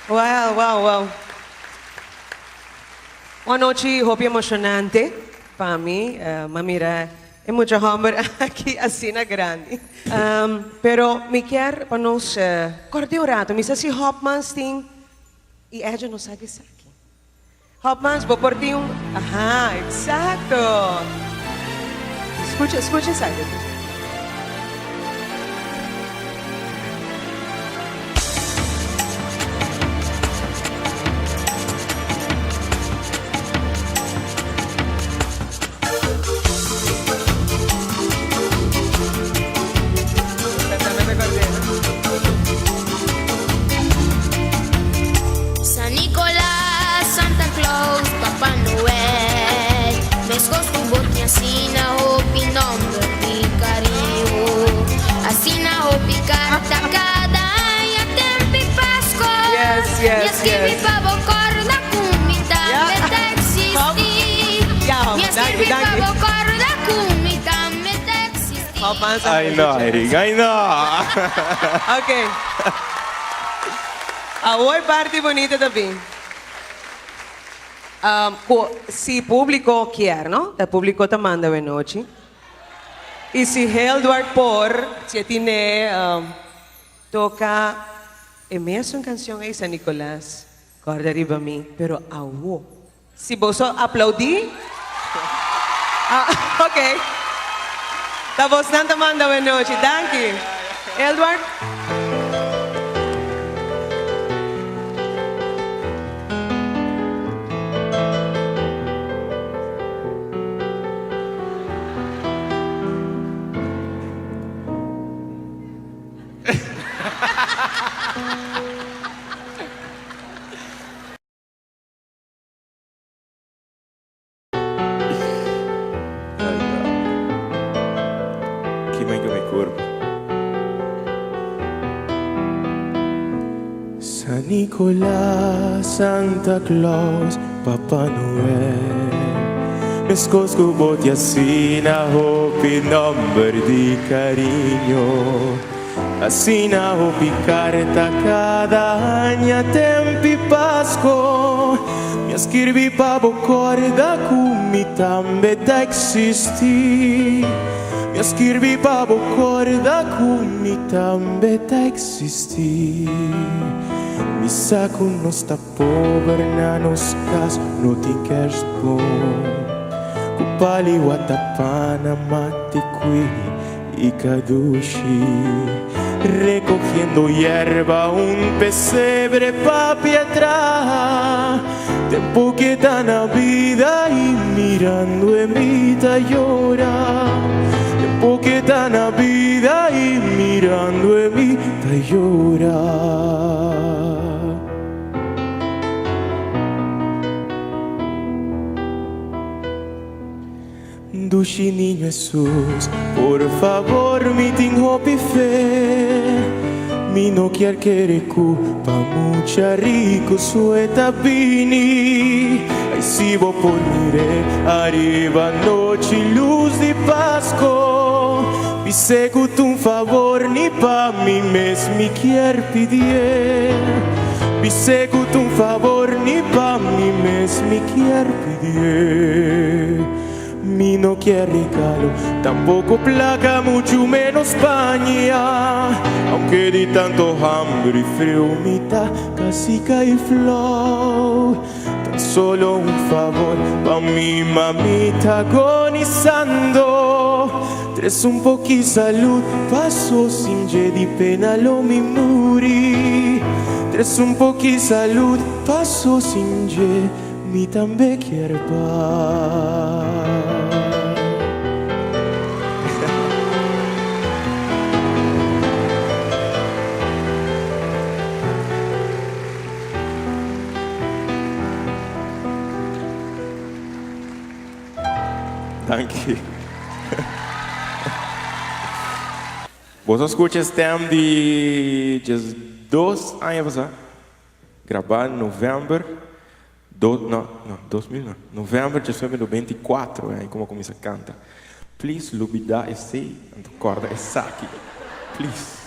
Wow, wow, wow. Uma noite roupa emocionante para mim, mamira. É muito hammer aqui assim na grande. Pero me quer para nós cortar o rato. Me se Hopmans tem e ela não sabe isso aqui. Hopmans, vou por ti um. Ajá, exacto. Escucha essa. San Nicolás, Santa Claus, Papá Noel, mescos com botinha roupa nome de carinho, assina roupa carta cada ano tempo e Páscoa. Yes. Escrevi para corda comida até existir. Escrevi para corda comida até existir. Hopmans. I know, Eric, I know. Ok. A outra parte bonita também. Se o público quer, não? O público te manda de noite. E se Edward por, se tiene, toca a mesma canção aí, San Nicolás, corda arriba a mim, pero awo. Se você aplaudir, ok. Tá você não te manda de noite, thank you. Edward? Que bem que eu me curvo. San Nicolás, Santa Claus, Papá Noel, mescos com bote assina roupa e nome de carinho, assina roupa e carta cada ano tempo e Páscoa. Me escrevi para corda comigo também tá existir. Me escrevi para corda comigo também tá existir. Me saco nos tá pobre na nos cas no te queres bom. Kupali watapana mate qui e caduchi. Recogiendo hierba pesebre pa piedra. Tempo que tá na vida e mirando en vida llora. Tempo que tá na vida e mirando en vida llora. Dushi niño Jesús, por favor, me tengo fe. Mi no quiere que recupa mucha rico sueta bini. Ay si vos por mire, arriba noche luz de Pasco. Mi segut un favor ni pa mi mes mi quier pedir. Mi segut un favor ni pa mi mes mi quier pedir. Mi no quiere regalo, tampoco placa, mucho menos paña. Aunque de tanto hambre y frío, mitad casi cae flow. Tan solo un favor pa' mi mamita agonizando. Tres un poqui salud, paso sin di pena lo mi muri. Tres un poqui salud, paso sin mi también quiere paz. Thank you. Vos escuchas tem de 2 anos, gravar em novembro, novembro de 2024, aí como começa a cantar. Please, lubida esse, corda essa aqui. Please.